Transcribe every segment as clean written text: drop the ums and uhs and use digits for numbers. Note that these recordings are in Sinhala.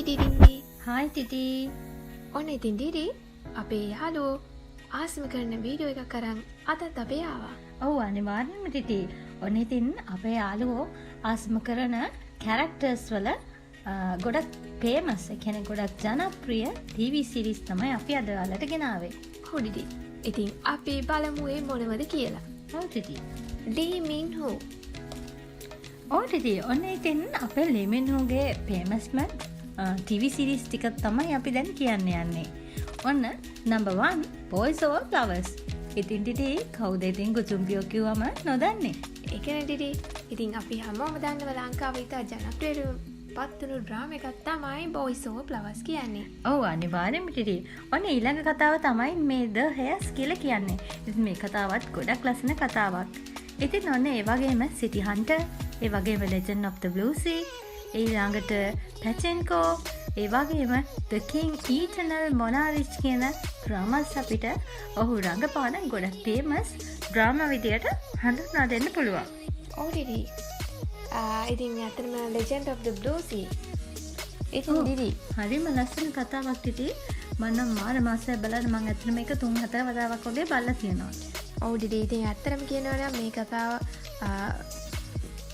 ඩිඩි. හායි තිති. ඔන්න ඉතින් ඩිඩි අපේ යාළුවෝ ආසම කරන වීඩියෝ එකක් කරන් අදත් අපේ ආවා. ඔව් අනිවාර්යෙන්ම තිති. ඔන්න ඉතින් අපේ යාළුවෝ ආසම කරන කැරක්ටර්ස් වල ගොඩක් ෆේමස් ඒ කියන්නේ ගොඩක් ජනප්‍රිය TV සීරීස් තමයි අපි අද ඔයාලට ගෙනාවේ. ඔව් ඩිඩි. ඉතින් අපි බලමු ඒ මොනවද කියලා. ඔව් තිති. lee min ho. ඔව් තිති. ඔන්න ඉතින් අපේ lee min hoගේ ෆේමස්ම TV සීරීස් ටික තමයි අපි දැන් කියන්න යන්නේ. ඔන්න number 1 Boys Over Flowers. ඉතින් තිති කවුද ඉතින් කුචුම්බියෝ කිව්වම නොදන්නේ? ඒකනේ ඩිඩි. ඉතින් අපි හැමෝම දන්නව ලංකාවේ ඉතා ජනප්‍රිය පත්තුණු ඩ්‍රාමා එකක් තමයි Boys Over Flowers කියන්නේ. ඔව් අනිවාර්යෙන්ම තිති. ඔන්න ඊළඟ කතාව තමයි මේ The Hairs කියලා කියන්නේ. ඉතින් මේ කතාවත් ගොඩක් ලස්සන කතාවක්. ඉතින් ඔන්න ඒ වගේම City Hunter, ඒ වගේම Legend of the Blue Sea, ඊළඟට Pachinko, ඒ වගේම The King Eternal Monarch කියන ඩ්‍රාමාස් අපිට ඔහු රඟපාන ගොඩක් ෆේමස් ඩ්‍රාමා විදියට හඳුන්වා දෙන්න පුළුවන්. ඔව් ඩිඩි. ඉතින් ඇත්තටම Legend of the Blue Sea. ඉතින් ඩිඩි හරිම ලස්සන කතාවක් තිති. මම නම් මාර මාසයක් බලලා මම ඇත්තටම මේක 3-4 වතාවක් වගේ බලලා තියෙනවා. ඔව් ඩිඩි. ඉතින් ඇත්තටම කියනවා නම් මේ කතාව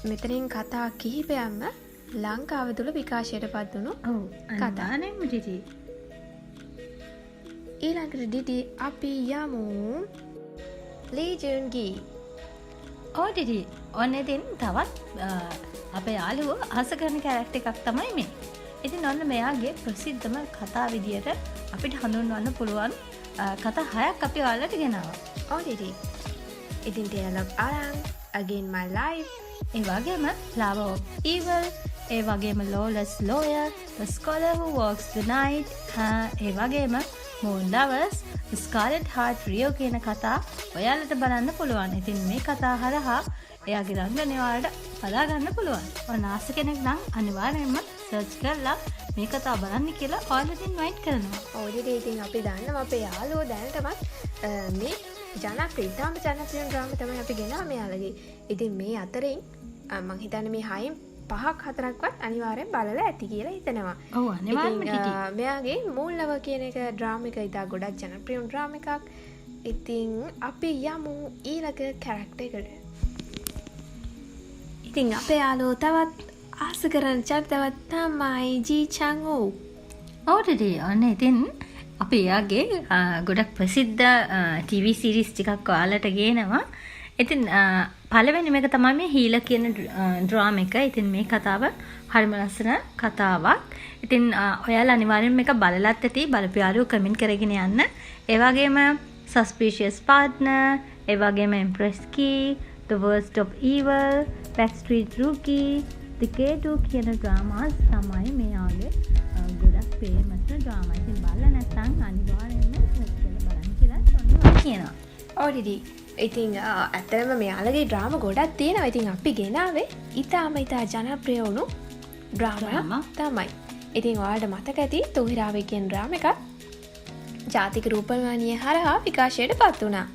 මෙතනින් කතා කිහිපයක්ම ලංකාව තුළ විකාශයට පත් වුණු කතානෙම ටිටි. ඊළඟට ඩිඩි අපි යමු ලී ජුන් ගී. ඔව් ටිටි. ඔන්න ඉතින් තවත් අපේ යාළුවෝ අහස කරන කැරක්ටර් එකක් තමයි මේ. ඉතින් ඔන්න මෙයාගේ ප්‍රසිද්ධම කතා විදියට අපිට හඳුන්වන්න පුළුවන් කතා 6ක් අපි ඔයාලට ගෙනාවා. ඔව් ටිටි. ඉතින් Tale of Aang, Again My Life, ඒ වගේම Flower of Evil, ඒ වගේම Lawless Lawyer, The Scholar Who Walks the Night, ඒ වගේම Moon Lovers, Scarlet Heart Rio කියන කතා ඔයාලට බලන්න පුළුවන්. ඉතින් මේ කතා හරහා එයාගේ රංගනය ඔයාලට බලා ගන්න පුළුවන්. ඔන්න ආස කෙනෙක් නම් අනිවාර්යයෙන්ම සර්ච් කරලා මේ කතා බලන්න කියලා ඔයාලට ඉන්වයිට් කරනවා. ඔය ඉතින් අපි දන්නවා අපේ යාළුවෝ දැනටමත් මේ ජනප්‍රිය ඩ්‍රාමා තමයි අපි ගෙනාව මෙයාලගේ. ඉතින් මේ අතරින් මං හිතන්නේ මේ 6න් 5ක් 4ක්වත් අනිවාර්යෙන් බලලා ඇති කියලා හිතනවා. ඔව් අනිවාර්යෙන්ම ටිටි. මෙයාගේ Moon Lover කියන එක ඩ්‍රාමා එක ඉතා ගොඩක් ජනප්‍රිය ඩ්‍රාමා එකක්. ඉතින් අපි යමු ඊළඟ කැරක්ටර් එකට. ඉතින් අපේ යාළුවෝ තවත් ආස කරන චරිතවත් තමයි ජී චං වූ. ඔව් ටිටි. ඔන්න ඉතින් අපි එයාගේ ගොඩක් ප්‍රසිද්ධ TV සීරීස් ටිකක් ඔයාලට ගේනවා. ඉතින් පළවෙනි මේක තමයි මේ හීලා කියන ඩ්‍රාමා එක. ඉතින් මේ කතාව හරිම ලස්සන කතාවක්. ඉතින් ඔයාලා අනිවාර්යෙන් මේක බලලත් ඇති. බලපියාලු කමෙන්ට් කරගෙන යන්න. ඒ වගේම Suspicious Partner, ඒ වගේම Empress Key, The Worst of Evil, Backstreet Rookie, The K2 කියන ඩ්‍රාමාස් තමයි මෙයාගේ ගොඩක් ෆේමස් ඩ්‍රාමා. ඉතින් බලලා නැත්නම් අනිවාර්යෙන්ම සර්ච් කරලා බලන්න කියලා ඔන්න කියනවා. ඔව් ඩිඩි. ඉතින් ඇත්තටම මෙයාලගේ ඩ්‍රාමා ගොඩක් තියෙනවා. ඉතින් අපි ගෙනාවේ ඉතාම ජනප්‍රිය වුණු ඩ්‍රාමා තමයි. ඉතින් ඔයාලට මතක ඇති තුහිරාවේ කියන ඩ්‍රාමා එකක් ජාතික රූපවාහිනිය හරහා විකාශයට පත් වුණා.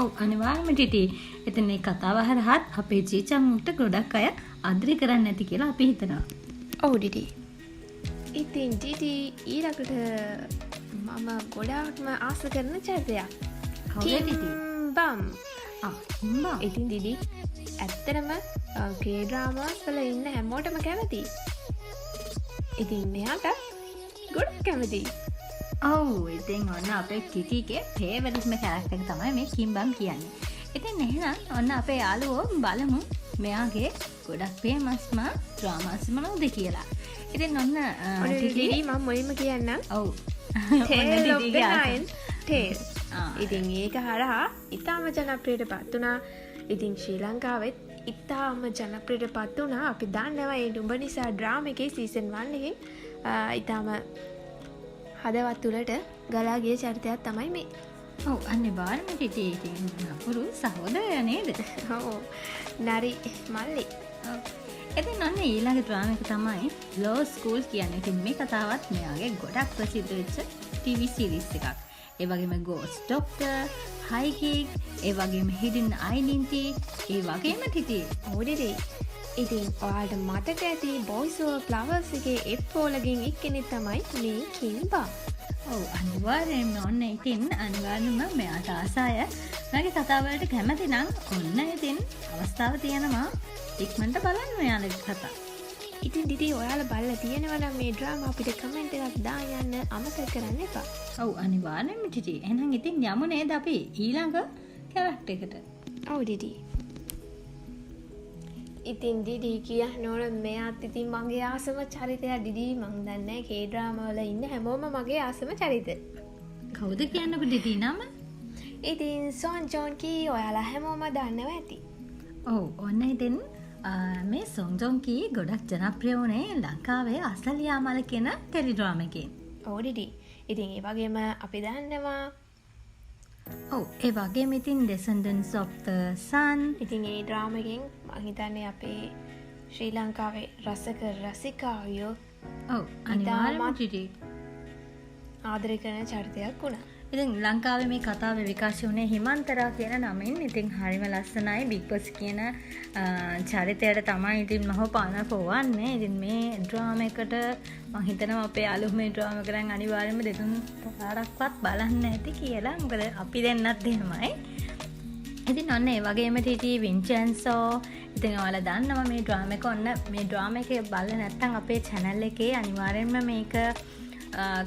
ඔව් අනිවාර්යයෙන්ම ටිටි. ඉතින් මේ කතාව හරහාත් අපේ ජීචන්ට ගොඩක් අය අද්‍රි කරන්න ඇති කියලා අපි හිතනවා. ඔව් ඩිඩි. ඉතින් ඩිඩි ඊළඟට මම ගොඩාක්ම ආස කරන චරිතයක්. බම්. ඉතින් ඩිඩි ඇත්තටම ගේ ඩ්‍රාමාස් වල ඉන්න හැමෝටම කැමති. ඉතින් මෙයාට ගොඩක් කැමති. ඔව් ඉතින් ඔන්න අපේ කිකිගේ ෆේවරිට්ම කැරක්ටර් එක තමයි මේ කිම්බම් කියන්නේ. ඉතින් එහෙනම් ඔන්න අපේ යාළුවෝ බලමු මෙයාගේ ගොඩක් ෆේමස්ම ඩ්‍රාමාස් මොනවද කියලා. ඉතින් ඔන්න ඩිඩි මම මුලින්ම කියන්නම්. ඔව්. Tale of the Nine Tails. ඉතින් ඒක හරහා ඉතාම ජනප්‍රියට පත් වුණා. ඉතින් ශ්‍රී ලංකාවෙත් ඉතාම ජනප්‍රියට පත් වුණා. අපි දන්නවා ඒ නුඹ නිසා ඩ්‍රාමා එකේ සීසන් 1 එකේ ඉතාම හදවත් තුලට ගලා ගිය චරිතයක් තමයි මේ. ඔව් අනිවාර්යයෙන්ම ටිටි. ඉතින් නපුරු සහෝදරයා නේද? ඔව්. නරි මල්ලි. ඔව්. ඉතින් ඔන්න ඊළඟ ඩ්‍රාමා එක තමයි Law School කියන්නේ. ඉතින් මේ කතාවත් මෙයාගේ ගොඩක් ප්‍රසිද්ධ වෙච්ච TV සීරීස් එකක්. ඒ වගේම Ghost Doctor, High Kick, ඒ වගේම Hidden Identity, ඒ වගේම ටිටි. ඔව් ටිටි. ඉතින් ඔයාලට මතක ඇති බොයිස් ඕවර් ෆ්ලවර්ස් එකේ එප්පෝලගෙන් එක්කෙනෙක් තමයි මේ කිම්බා. ඔව් අනිවාර්යෙන්ම ඔන්න ඉතින් අනිවාර්යෙන්ම මෙයාට ආසාය මගේ කතාවලට කැමති නම් ඔන්න ඉතින් අවස්ථාව තියෙනවා ඉක්මනට බලන්න මෙයාලගේ කතා. ඉතින් දිදී ඔයාලා බලලා තියෙනවා නම් මේ ඩ්‍රාමා අපිට කමෙන්ට් එකක් දාන්න යන්න අමතක කරන්න එපා. ඔව් අනිවාර්යෙන්ම දිදී. එහෙනම් ඉතින් යමු නේද අපි ඊළඟ කැරක්ටර් එකට. ඔව් දිදී. ඉතින් දිදී කියන්න ඕන මෙයාත් ඉතින් මගේ ආසම චරිතය දිදී මං දන්නේ කේ ඩ්‍රාමා වල ඉන්න හැමෝම මගේ ආසම චරිත. කවුද කියන්නකෝ දිදී නම? ඉතින් සොන් ජොන් කී ඔයාලා හැමෝම දන්නවා ඇති. ඔව් ඔන්න ඉතින් මේ සොන් ජොන් කී ගොඩක් ජනප්‍රිය වුණේ ලංකාවේ අසලියාමල කියන ටෙලි ඩ්‍රාමා එකෙන්. ඔව් දිදී. ඉතින් ඒ වගේම අපි දන්නවා ඔව් ඒ වගේම ඉතින් Descendants of the Sun ඉතින් ඒ ඩ්‍රාමා එකෙන් මං හිතන්නේ අපේ ශ්‍රී ලංකාවේ රසක රසිකාවියෝ ඔව් අනිවාර්යයෙන්ම දිදී ආදරය කරන චරිතයක් වුණා. ඉතින් ලංකාවේ මේ කතාව විකාශය වුණේ හිමන්තරා කියන නමින්. ඉතින් හරිම ලස්සනයි බිග් බොස් කියන චරිතයට තමයි ඉතින් මම පාන පොවන්නේ. ඉතින් මේ ඩ්‍රාමා එකට මම හිතනවා අපේ යාළුවෝ මේ ඩ්‍රාමා කරන් අනිවාර්යයෙන්ම දෙතුන් පාරක්වත් බලන්න ඇති කියලා. මොකද අපි දෙන්නත් එහෙමයි. ඉතින් ඔන්න ඒ වගේම ටීටී වින්චෙන්සෝ ඉතින් ඔයාලා දන්නවා මේ ඩ්‍රාමා එක ඔන්න මේ ඩ්‍රාමා එක බලලා නැත්නම් අපේ channel එකේ අනිවාර්යයෙන්ම මේක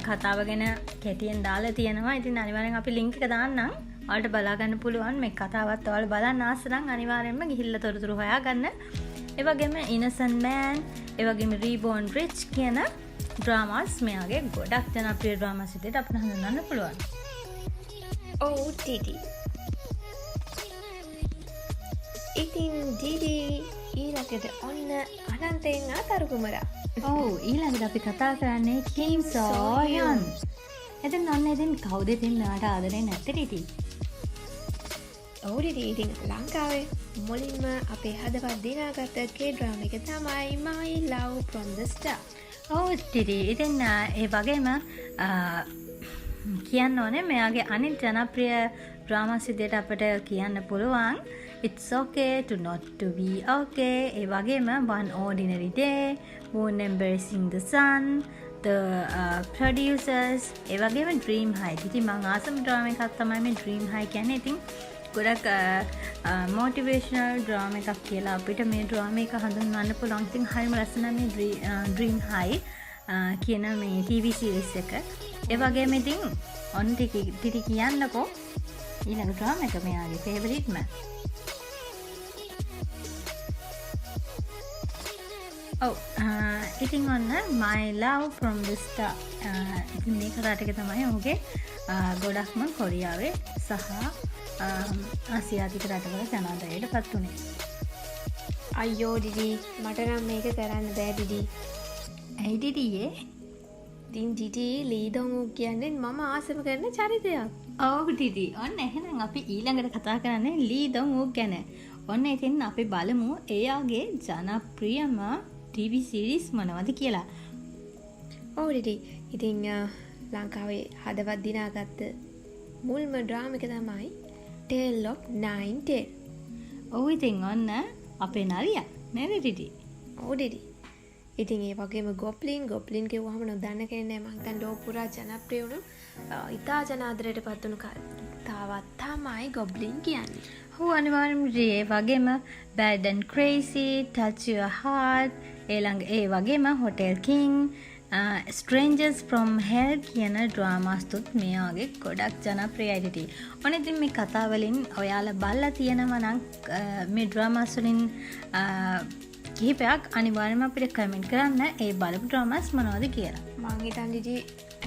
කතාව ගැන කැටියෙන් දාලා තියෙනවා. ඉතින් අනිවාර්යෙන් අපි link එක දාන්නම්. ඔයාලට බලා ගන්න පුළුවන් මේ කතාවත් ඔයාලා බලන්න ආස නම් අනිවාර්යෙන්ම ගිහිල්ලා තොරතුරු හොයාගන්න. ඒ වගේම Innocent Man, ඒ වගේම Reborn Rich කියන ඩ්‍රාමාස් මෙයාගේ ගොඩක් ජනප්‍රිය ඩ්‍රාමාස් විදිහට අපිට හඳුන්වන්න පුළුවන්. ඔව් ටීටී. ඉතින් ඩීඩී ඊළඟට ඔන්න අනන්තයෙන් ආතරු කුමරා. ඔව් ඊළඟට අපි කතා කරන්නේ කිම් සෝ යන්. එතන ඔන්න ඉතින් කවුද ඉතින් ඔයාලට ආදරේ නැත්තේ ටීටී? ඔව් ටීටී ඉතින් ලංකාවේ මුලින්ම අපේ හදවත් දිනාගත්ත කේ ඩ්‍රාමා එක තමයි My Love from the Start. ඔව් ටීටී ඉතින් ඒ වගේම කියන්න ඕනේ මෙයාගේ අනිත් ජනප්‍රිය ඩ්‍රාමාස් විදිහට අපිට කියන්න පුළුවන් It's okay to not to be okay. ඒ වගේම One Ordinary Day, Moon Embracing the Sun, The Producers, ඒ වගේම Dream High. ඉතින් මම ආසම ඩ්‍රාමා එකක් තමයි මේ Dream High කියන්නේ. ඉතින් ගොඩක් motivational ඩ්‍රාමා එකක් කියලා අපිට මේ ඩ්‍රාමා එක හඳුන්වන්න පුළුවන්. ඉතින් හරිම ලස්සනයි මේ Dream High කියන මේ TV series එක. ඒ වගේම ඉතින් ඔන්න ටික කියන්නකෝ ඊළඟ ඩ්‍රාමා එක මෙයාගේ favorite man. ඔව් ඉතින් ඔන්න My Love from the Start ඉතින් මේ කතාව ටික තමයි ඔහුගේ ගොඩක්ම කොරියාවේ සහ ආසියාතික රටවල ජනාදරයට පත් වුණේ. අයියෝ ඩිඩි මට නම් මේක කරන්න බෑ ඩිඩි. ඇයි ඩිඩියේ? ඉතින් ඩිඩි ලී දොන් උක් කියන්නේ මම ආසම කරන චරිතයක්. ඔව් ඩිඩි ඔන්න එහෙනම් අපි ඊළඟට කතා කරන්නේ ලී දොන් උක් ගැන. ඔන්න ඉතින් අපි බලමු එයාගේ ජනප්‍රියම TV series මොනවද කියලා. ඔව් ඩිඩි ඉතින් ලංකාවේ හදවත් දිනාගත්ත මුල්ම ඩ්‍රාමා එක තමයි Tale of Nine Tails. ඔව් ඉතින් ඔන්න අපේ නරියා නේද ඩිඩි? ඔව් ඩිඩි. ඉතින් ඒ වගේම ගොබ්ලින් කිව්වහම නොදන්න කෙනෙක් නෑ. මං හිතන්නේ ලෝක පුරා ජනප්‍රිය වුණු ඉතා ජනාදරයට පත් වුණු කතාවක් තමයි ගොබ්ලින් කියන්නේ. ඔව් අනිවාර්යයෙන්ම ඒ වගේම Bad and Crazy, Touch Your Heart, ඒ වගේම Hotel King, Strangers from Hell කියන ඩ්‍රාමාස් තුත් මෙයාගේ ගොඩක් ජනප්‍රියයි. ඔන්න ඉතින් මේ කතාවලින් ඔයාලා බලලා තියෙනවා නම් මේ ඩ්‍රාමාස් වලින් කිහිපයක් අනිවාර්යයෙන්ම අපිට කමෙන්ට් කරන්න ඒ බලපු ඩ්‍රාමාස් මොනවද කියලා. මං හිතන්නේ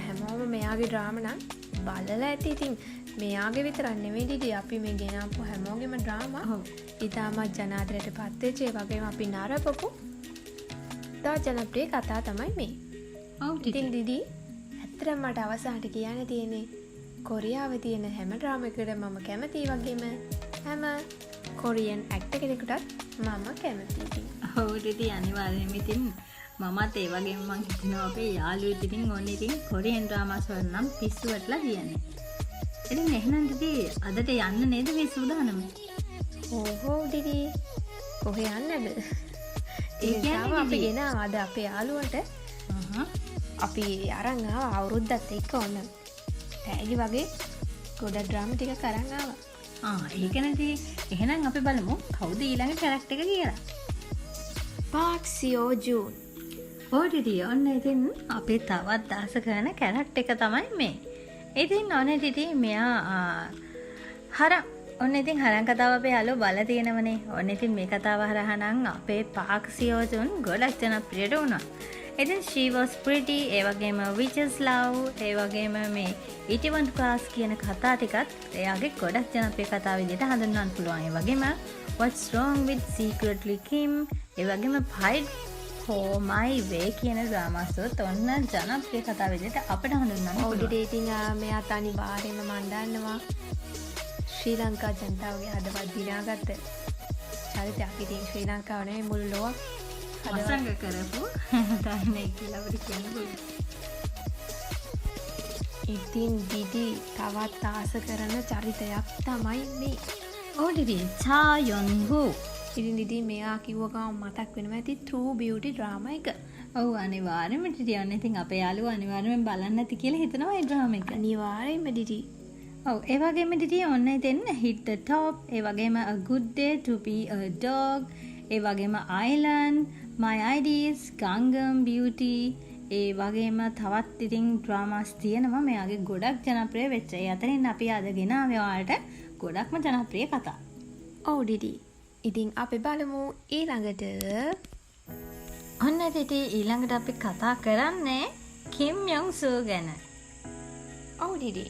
හැමෝම මෙයාගේ ඩ්‍රාමා නම් බලලා ඇති. ඉතින් මෙයාගේ විතරක් නෙවෙයි ඩිඩි අපි මේ ගෙනාපු හැමෝගෙම ඩ්‍රාමා ඉතාමත් ජනාදරයට පත් වෙච්ච ඒ වගේම අපි නරපපු තා ජනප්‍රිය කතා තමයි මේ. ඔව් ඉතින් ඩිඩි ඇත්තටම මට අවසානට කියන්න තියෙන්නේ කොරියාවේ තියෙන හැම ඩ්‍රාමා එකකටම මම කැමතියි වගේම හැම කොරියන් ඇක්ටර් කෙනෙකුටත් මම කැමතියි. ඔව් ඩිඩි අනිවාර්යයෙන්ම ඉතින් මමත් ඒ වගේම මං හිතනවා අපේ යාළුවෝ ඉතින් ඕනේ ඉතින් කොරියන් ඩ්‍රාමාස් වල නම් පිස්සු වැටලා කියන්නේ. ඉතින් එහෙනම් ඩිඩි අදට යන්න නේද මේ සූදානම? ඕහෝ ඩිඩි කොහෙ යන්නද? ඒ කියන්නේ අපි ගෙනාවා අද අපේ යාළුවට අපි අරන් ආවා අවුරුද්දත් එක්ක ඔන්න තෑගි වගේ ගොඩක් ඩ්‍රාමා ටික අරන් ආවා. ඒක නැති. එහෙනම් අපි බලමු කවුද ඊළඟ කැරක්ටර් එක කියලා. Park සියෝ June. ඕටිටි ඔන්න ඉතින් අපි තවත් ආස කරන කැරක්ටර් එක තමයි මේ. ඉතින් ඔන්න ටිටි මෙයා හරම් ඔන්න ඉතින් හරන් කතාව අපේ යාළුවෝ බලලා තියෙනවනේ. ඔන්න ඉතින් මේ කතාව හරහා නම් අපේ පාක් සියෝ ජූන් ගොඩක් ජනප්‍රියට වුණා. ඉතින් she was pretty, ඒ වගේම witches love, ඒ වගේම මේ 81 class කියන කතා ටිකත් එයාගේ ගොඩක් ජනප්‍රිය කතා විදිහට හඳුන්වන්න පුළුවන්. ඒ වගේම what's wrong with secretly Kim, ඒ වගේම fight for my way කියන ඩ්‍රාමාස් වලත් ඔන්න ජනප්‍රිය කතා විදිහට අපිට හඳුන්වන්න පුළුවන්. ඔව් ඉතින් මෙයාත් අනිවාර්යයෙන්ම මම දන්නවා ශ්‍රී ලංකා ජනතාවගේ හදවත් දිනාගත්ත චරිතයක්. ඉතින් ශ්‍රී ලංකාව නෙමෙයි මුළු ලෝක අසංග කරපු තාන්නේ කියලා අපිට කියන්න පුළුවන්. ඉතින් දිදි තවත් ආස කරන චරිතයක් තමයි මේ. ඔව් දිදි චා යොන් හු. ඉතින් දිදි මෙයා කිව්ව ගමන් මතක් වෙනවා ඇති True Beauty drama එක. ඔව් අනිවාර්යෙන්ම දිදි ඔන්න ඉතින් අපේ යාළුවා අනිවාර්යෙන්ම බලන්න ඇති කියලා හිතනවා ඒ ඩ්‍රාමා එක. අනිවාර්යෙන්ම දිදි. ඔව් ඒ වගේම දිදි ඔන්න ඉතින් hit the top, ඒ වගේම a good day to be a dog, ඒ වගේම island, my ideas, Gangnam Beauty, ඒ වගේම තවත් ඉතින් ඩ්‍රාමාස් තියෙනවා මෙයාගේ ගොඩක් ජනප්‍රිය වෙච්ච. ඒ අතරින් අපි අද ගෙනාවේ ඔයාලට ගොඩක්ම ජනප්‍රිය කතා. ඔව් දිදි. ඉතින් අපි බලමු ඊළඟට. ඔන්න දිදි ඊළඟට අපි කතා කරන්නේ කිම් යොන් සූ ගැන. ඔව් දිදි.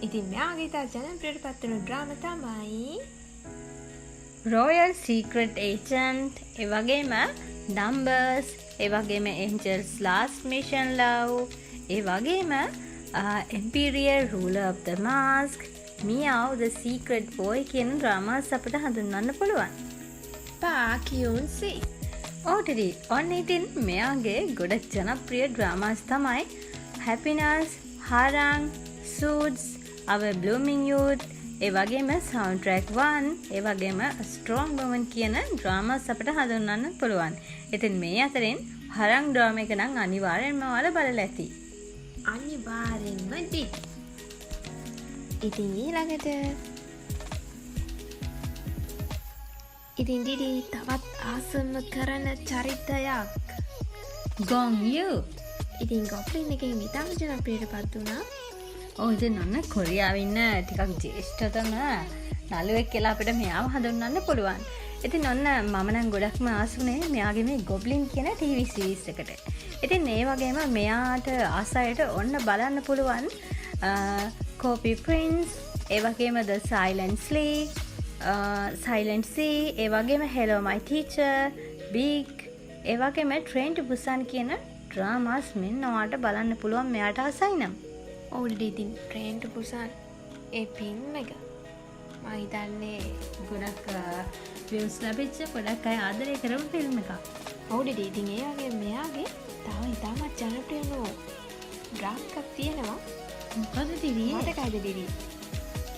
ඉතින් මෙයාගේ තා ජනප්‍රියට පත් වුණු ඩ්‍රාමා තමයි Royal Secret Agent, ඒ වගේම Numbers, ඒ වගේම Angel's Last Mission Love, ඒ වගේම Imperial Ruler of the Mask, Meow the Secret Boy කියන ඩ්‍රාමාස් අපිට හඳුන්වන්න පුළුවන්. පාක් යුන් සී. ඔව්ටි ඔන්න ඉතින් මෙයාගේ ගොඩක් ජනප්‍රිය ඩ්‍රාමාස් තමයි Happiness, Harang, Suits, Our Blooming Youth, ඒ වගේම Soundtrack 1, ඒ වගේම Strong Woman කියන ඩ්‍රාමාස් අපිට හඳුන්වන්න පුළුවන්. ඉතින් මේ අතරින් හරං ඩ්‍රාමා එක නම් අනිවාර්යෙන්ම ඔයාලා බලලා ඇති. අනිවාර්යෙන්ම දිදි. ඉතින් ඊළඟට ඉතින් දිදි තවත් ආසම කරන චරිතයක් Gong Yu. ඉතින් ගොබ්ලින් එකෙන් ඉතාම ජනප්‍රියට පත් වුණා. ඔව් ඉතින් ඔන්න කොරියාවේ ඉන්න ටිකක් ජේෂ්ඨතම නළුවෙක් කියලා අපිට මෙයාව හඳුන්වන්න පුළුවන්. ඉතින් ඔන්න මම නම් ගොඩක්ම ආසුනේ මෙයාගේ මේ ගොබ්ලින් කියන ටීවී සීරීස් එකට. ඉතින් ඒ වගේම මෙයාට ආසයට ඔන්න බලන්න පුළුවන් Copy Prince, ඒ වගේම The Silent Sea, ඒ වගේම Hello My Teacher, Big, ඒ වගේම Train to Busan කියන ඩ්‍රාමාස් මෙන්න ඔයාලට බලන්න පුළුවන් මෙයාට ආසයි නම්. ඔව් ඉතින් Train to Busan A film එක මම හිතන්නේ ගොඩක් views ලැබිච්ච ගොඩක් අය ආදරය කරපු ෆිල්ම් එකක්. ඔව් ඉතින් ඒ වගේ මෙයාගේ තව ඉතාමත් ජනප්‍රිය වුණු ඩ්‍රාමා එකක් තියෙනවා. මොකද දිවි? මතකයිද දිවි?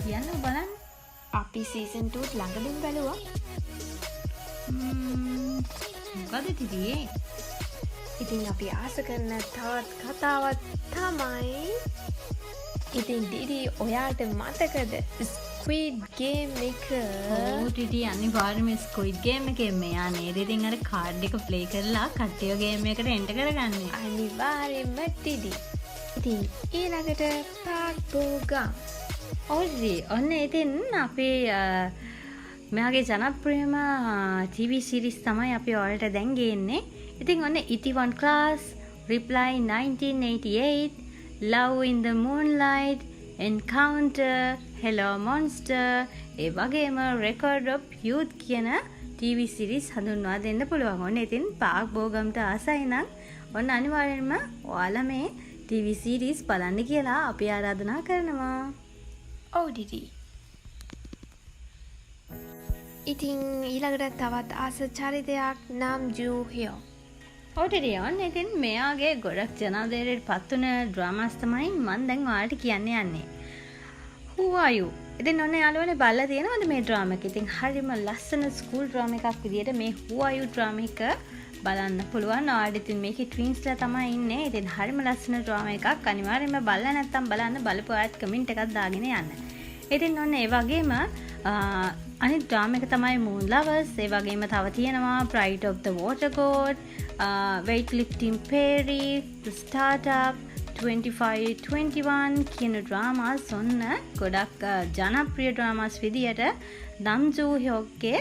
කියන්න බලන්න. අපි සීසන් 2 ළඟදීම බැලුවා. මොකද දිවි? ඉතින් අපි ආස කරන තවත් කතාවක් තමයි ඉතින් දිදි ඔයාට මතකද ස්ක්විඩ් ගේම් එක? ඔව් දිදි අනිවාර්යයෙන්ම ස්ක්විඩ් ගේම් එකේ මෙයා නේද ඉතින් අර කාඩ් එක ප්ලේ කරලා කට්ටිය ගේම් එකට එන්ටර් කරගන්නේ. අනිවාර්යයෙන්ම දිදි. ඉතින් ඊළඟට පාක් බෝගම්. ඔව් දිදි ඔන්න ඉතින් අපේ මෙයාගේ ජනප්‍රියම ටීවී සීරීස් තමයි අපි ඔයාලට දැන් ගේන්නේ. ඉතින් ඔන්න 81 Class, Reply 1988, Love in the Moonlight, Encounter, Hello Monster, ඒ වගේම Record of Youth කියන ටීවී සීරීස් හඳුන්වා දෙන්න පුළුවන්. ඔන්න ඉතින් පාක් බෝගම්ට ආසයි නම් ඔන්න අනිවාර්යෙන්ම ඔයාලා මේ ටීවී සීරීස් බලන්න කියලා අපි ආරාධනා කරනවා. ඔව් දිදි. ඉතින් ඊළඟට තවත් ආස චරිතයක් නම් ජූ හ්යෝ. ඔව්ටරියන් ඉතින් මෙයාගේ ගොඩක් ජනාදරයට පත් වුණ ඩ්‍රාමාස් තමයි මම දැන් ඔයාලට කියන්න යන්නේ. Who are you? ඉතින් ඔන්න යාළුවනේ බලලා තියෙනවද මේ ඩ්‍රාමා එක? ඉතින් හරිම ලස්සන ස්කූල් ඩ්‍රාමා එකක් විදියට මේ Who are you ඩ්‍රාමා එක බලන්න පුළුවන්. ඔයාලට ඉතින් මේකේ ට්වින්ස්ලා තමයි ඉන්නේ. ඉතින් හරිම ලස්සන ඩ්‍රාමා එකක්. අනිවාර්යෙන්ම බලලා නැත්තම් බලන්න බලපු අයත් කමෙන්ට් එකක් දාගෙන යන්න. ඉතින් ඔන්න ඒ වගේම අනිත් ඩ්‍රාමා එක තමයි Moon Lovers. ඒ වගේම තව තියෙනවා Pride of the Water God, Weightlifting Perry, The Startup, 2521 කියන ඩ්‍රාමාස් ඔන්න ගොඩක් ජනප්‍රිය ඩ්‍රාමාස් විදියට නම් ජූ හ්යොක්ගේ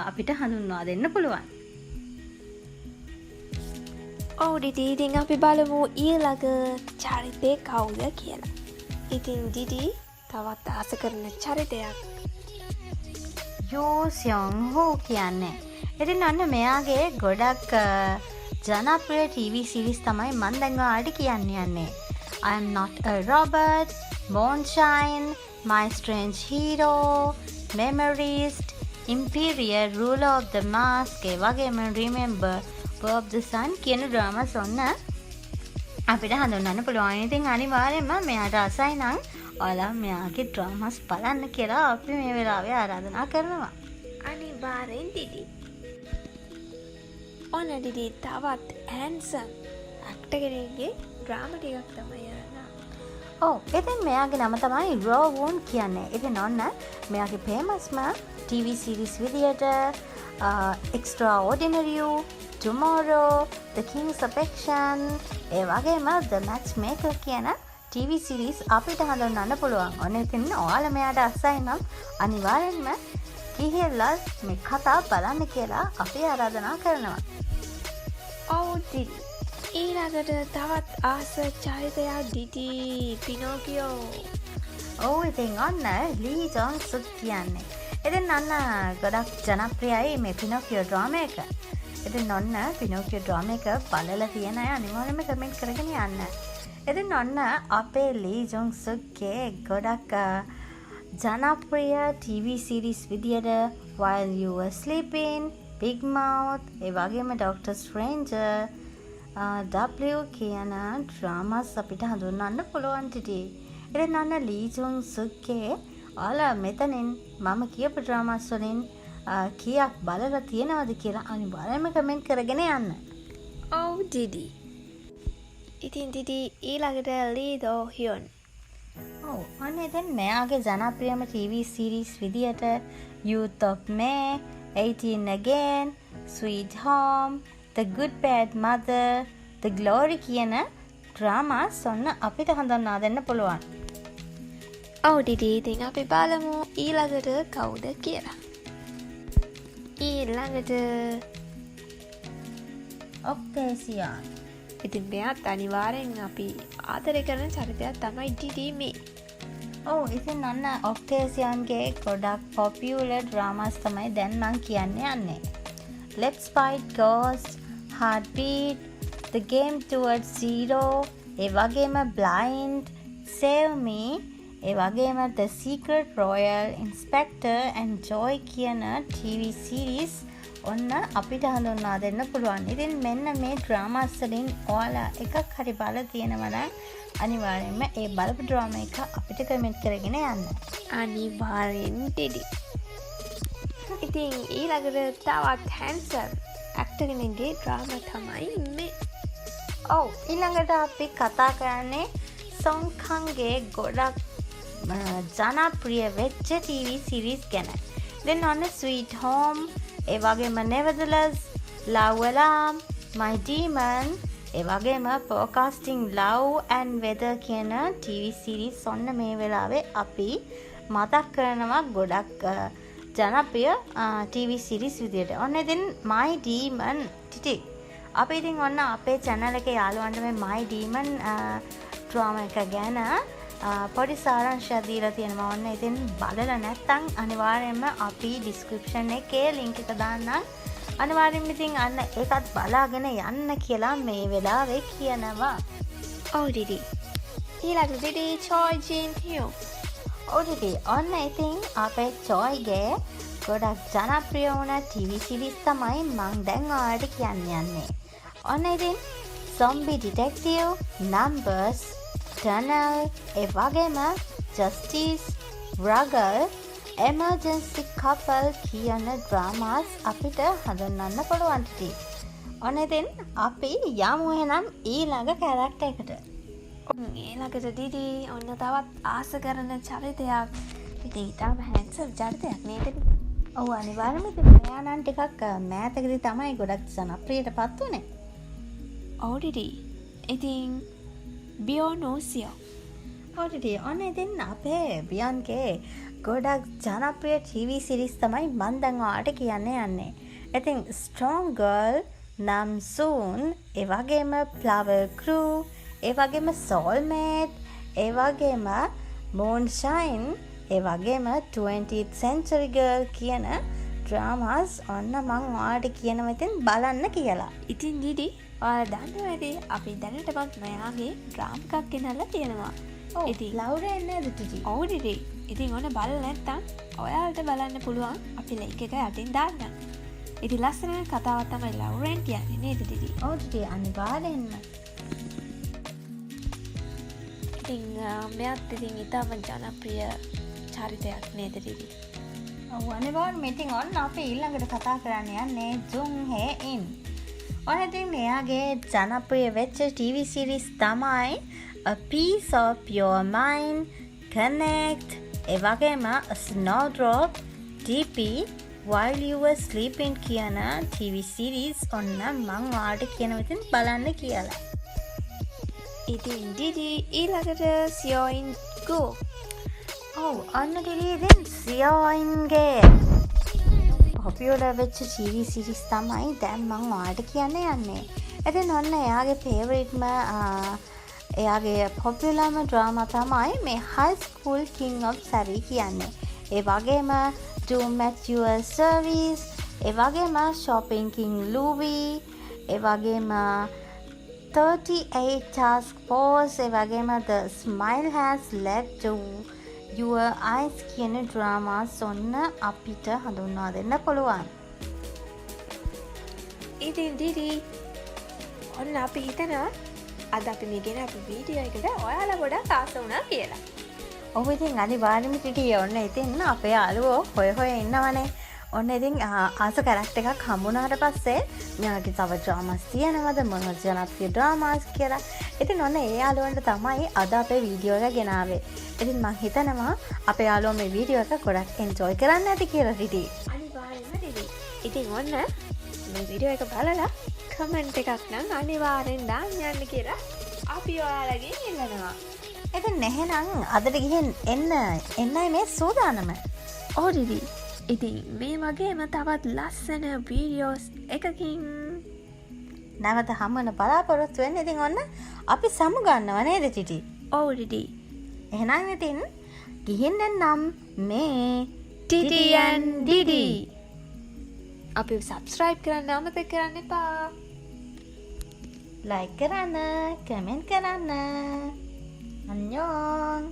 අපිට හඳුන්වා දෙන්න පුළුවන්. ඔව් ඩිඩි ඉතින් අපි බලමු ඊළඟ චරිතේ කවුද කියලා. ඉතින් ඩිඩි තවත් ආස කරන චරිතයක් යෝ සියොන් හෝ කියන්නේ. ඉතින් අන්න මෙයාගේ ගොඩක් ජනප්‍රිය TV series තමයි මම දැන් ඔයාලට කියන්න යන්නේ. I am not a robot, Moonshine, My Strange Hero, Memories, Imperial, Ruler of the Mask, ඒ වගේම Remember, War of the Sun කියන ඩ්‍රාමාස් ඔන්න අපිට හඳුන්වන්න පුළුවන්. ඉතින් අනිවාර්යෙන්ම මෙයාට ආසයි නම් ඔයාලා මෙයාගේ ඩ්‍රාමාස් බලන්න කියලා අපි මේ වෙලාවේ ආරාධනා කරනවා. අනිවාර්යෙන් ඩිඩි. ඔන්න ඩිඩි තවත් හැන්සම් ඇක්ටර් කෙනෙක්ගේ ඩ්‍රාමා ටිකක් තමයි යනවා. ඔව් ඉතින් මෙයාගේ නම තමයි රෝ වුන් කියන්නේ. ඉතින් ඔන්න මෙයාගේ ෆේමස්ම TV series විදියට Extraordinary You, Tomorrow, The King's Affection, ඒ වගේම The Matchmaker කියන TV series අපිට හඳුන්වන්න පුළුවන්. ඔන්න ඉතින් ඔයාලා මෙයාට අස්සයි නම් අනිවාර්යෙන්ම ගිහිල්ලා මේ කතාව බලන්න කියලා අපි ආරාධනා කරනවා. ඔව් ඩිඩි. ඊළඟට තවත් ආස චරිතයක් ඩිඩි පිනෝකියෝ. ඔව් ඉතින් ඔන්න ලී ජොන් සුක් කියන්නේ. ඉතින් ඔන්න ගොඩක් ජනප්‍රියයි මේ පිනෝකියෝ ඩ්‍රාමා එක. ඉතින් ඔන්න පිනෝකියෝ ඩ්‍රාමා එක බලලා තියෙන අය අනිවාර්යෙන්ම කමෙන්ට් කරගෙන යන්න. ඉතින් ඔන්න අපේ ලී ජොන් සුක්ගේ ගොඩක් ජනප්‍රිය TV series විදියට While You Were Sleeping, Big Mouth, ඒ වගේම Doctor Stranger, W කියන ඩ්‍රාමාස් අපිට හඳුන්වන්න පුළුවන් ටිටි. ඉතින් ඔන්න ලී ජොන් සුක්ගේ ඔයාලා මෙතනින් මම කියපු ඩ්‍රාමාස් වලින් කීයක් බලලා තියෙනවද කියලා අනිවාර්යෙන්ම කමෙන්ට් කරගෙන යන්න. ඔව් ඩිඩි. ඉතින් ඩිඩි ඊළඟට ලී දෝ හ්යොන්. ඔව් අන්න ඉතින් මෙයාගේ ජනප්‍රියම TV series විදියට Youth of May, 18 Again, Sweet Home, The Good Bad Mother, The Glory කියන ඩ්‍රාමාස් ඔන්න අපිට හඳුන්වා දෙන්න පුළුවන්. ඔව් ඩිඩි ඉතින් අපි බලමු ඊළඟට කවුද කියලා. ඊළඟට ඔක්ටේසියාන්. ඉතින් මෙයාත් අනිවාර්යෙන් අපි ආදරය කරන චරිතයක් තමයි ඩිඩි මේ. ඔව් ඉතින් ඔන්න ඔක්ටේසියාන්ගේ ගොඩක් පොපියුලර් ඩ්‍රාමාස් තමයි දැන් මං කියන්න යන්නේ. Let's Fight Ghost, Heartbeat, The Game Towards Zero, ඒ වගේම Blind, Save Me, ඒ වගේම The Secret Royal, Inspector and Joy කියන TV series ඔන්න අපිට හඳුන්වා දෙන්න පුළුවන්. ඉතින් මෙන්න මේ ඩ්‍රාමාස් වලින් ඔයාලා එකක් හරි බලලා තියෙනවා නම් අනිවාර්යෙන්ම ඒ බලපු ඩ්‍රාමා එක අපිට කමෙන්ට් කරගෙන යන්න. අනිවාර්යෙන් ඩිඩි. ඉතින් ඊළඟට තවත් හැන්සම් ඇක්ටර් කෙනෙක්ගේ ඩ්‍රාමා තමයි මේ. ඔව් ඊළඟට අපි කතා කරන්නේ සොන් කන්ගේ ගොඩක් ජනප්‍රිය වෙච්ච TV series ගැන. දැන් ඔන්න Sweet Home, ඒ වගේම Nevertheless, Love Alarm, My Demon, ඒ වගේම Forecasting Love and Weather කියන TV series ඔන්න මේ වෙලාවේ අපි මතක් කරනවා ගොඩක් ජනප්‍රිය TV series විදියට. ඔන්න ඉතින් My Demon ටිටි. අපි ඉතින් ඔන්න අපේ channel එකේ යාළුවන්ට මේ My Demon ඩ්‍රාමා එක ගැන පොඩි සාරාංශයක් දීලා තියෙනවා. ඔන්න ඉතින් බලලා නැත්නම් අනිවාර්යයෙන්ම අපි description එකේ link එක දාන්නම්. අනිවාර්යයෙන්ම ඉතින් අන්න ඒකත් බලාගෙන යන්න කියලා මේ වෙලාවේ කියනවා. ඔව් ඩිඩි. ඊළඟ ඩිඩි Choi Jin Hyun. ඔව් ඩිඩි. ඔන්න ඉතින් අපේ චොයිගේ ගොඩක් ජනප්‍රිය වුණ TV series තමයි මම දැන් ඔයාලට කියන්න යන්නේ. ඔන්න ඉතින් Zombie Detective, Numbers, Tunnel, ඒ වගේම Justice, Struggle, Emergency Couple කියන ඩ්‍රාමාස් අපිට හඳුන්වන්න පුළුවන් ටිටි. ඔන්න ඉතින් අපි යමු එහෙනම් ඊළඟ කැරක්ටර් එකට. ඊළඟට දිදී ඔන්න තවත් ආස කරන චරිතයක්. ඉතින් ඊටම හැන්සම් චරිතයක් නේද? ඔව් අනිවාර්යයෙන්ම ඉතින් මෙයා නම් ටිකක් මෑතකදී තමයි ගොඩක් ජනප්‍රියටපත් වුනේ. ඔව් දිදී. ඉතින් බියෝනෝසියෝ. ඔව් දිදී. ඔන්න ඉතින් අපේ බියන්ගේ ගොඩක් ජනප්‍රිය TV series තමයි මම දැන් ඔයාලට කියන්න යන්නේ. ඉතින් Strong Girl, Namsoon, ඒ වගේම Flower Crew, ඒ වගේම Soulmate, ඒ වගේම Moonshine, ඒ වගේම 20th Century Girl කියන ඩ්‍රාමාස් ඔන්න මං ඔයාලට කියනවා ඉතින් බලන්න කියලා. ඉතින් දිදී ඔයාලා දන්නවා ඇති අපි දැනටමත් මෙයාගේ ඩ්‍රාම එකක් ගෙනල්ලා තියෙනවා. ඉතින් ලවුරේ එන්නේ දිදී. ඔව් දිදී. ඉතින් ඔන්න බලලා නැත්තම් ඔයාලට බලන්න පුළුවන් අපි ලයික් එක යටින් දාන්න. ඉතින් ලස්සන කතාවක් තමයි ලවුරෙන් කියන්නේ නේද දිදී? ඔව් දිදී අනිවාර්යෙන්ම. ඉතින් මෙයාත් ඉතින් ඉතාම ජනප්‍රිය චරිතයක් නේද දිදී? ඔව් අනිවාර්යෙන්ම. ඉතින් ඔන්න අපි ඊළඟට කතා කරන්න යන්නේ ජුන් හේ ඉන්. ඔන්න ඉතින් මෙයාගේ ජනප්‍රිය වෙච්ච TV series තමයි A Piece of Your Mind, Connect, ඒ වගේම Snowdrop, DP, While You Were Sleeping කියන TV series ඔන්න මං ඔයාලට කියනවා ඉතින් බලන්න කියලා. ඉතින් දිදී ඊළඟට සියෝයින් ගෝ. ඔව් අන්න දිදී ඉතින් සියෝයින්ගේ පොපියුලර් වෙච්ච TV series තමයි දැන් මං ඔයාලට කියන්න යන්නේ. ඉතින් ඔන්න එයාගේ ෆේවරිට්ම එයාගේ පොපියුලර්ම ඩ්‍රාමා තමයි මේ High School King of Sari කියන්නේ. ඒ වගේම Doom at Your Service, ඒ වගේම Shopping King Louie, ඒ වගේම 38 Task Force, ඒ වගේම The Smile Has Led to Your Eyes කියන ඩ්‍රාමාස් ඔන්න අපිට හඳුන්වා දෙන්න පුළුවන්. ඉතින් දිදී ඔන්න අපි හිතනවා අද අපි මේ ගෙන අපේ වීඩියෝ එකට ඔයාලා ගොඩක් ආස වුණා කියලා. ඔව් ඉතින් අනිවාර්යෙන්ම ටිකේ ඔන්න ඉතින් අපේ යාළුවෝ හොය ඉන්නවනේ. ඔන්න ඉතින් ආස කැරක්ටර් එකක් හම්බුනාට පස්සේ මෙයාගේ තව ඩ්‍රාමාස් තියෙනවද මොනවද ජනප්‍රිය ඩ්‍රාමාස් කියලා. ඉතින් ඔන්න ඒ යාළුවන්ට තමයි අද අපේ වීඩියෝ එක ගෙනාවේ. ඉතින් මං හිතනවා අපේ යාළුවෝ මේ වීඩියෝ එක ගොඩක් එන්ජොයි කරන්න ඇති කියලා දිදී. අනිවාර්යෙන්ම දිදී. ඉතින් ඔන්න මේ වීඩියෝ එක බලලා කමෙන්ට් එකක් නම් අනිවාර්යෙන් දාන්න යන්න කියලා අපි ඔයාලගෙන් ඉල්ලනවා. ඉතින් එහෙනම් අදට ගිහින් එන්නයි මේ සූදානම. ඔව් දිදී. ඉතින් මේ වගේම තවත් ලස්සන වීඩියෝස් එකකින් නැවත හම්බෙන බලාපොරොත්තු වෙන්න. ඉතින් ඔන්න අපි සමුගන්නව නේද ටිටි? ඔව් දිදී. එහෙනම් ඉතින් ගිහින් එන්නම් මේ ටිටි and දිදී. අපි සබ්ස්ක්‍රයිබ් කරන්න අමතක කරන්න එපා. ලයික් කරන්න, කමෙන්ට් කරන්න. අන්‍යෝන්.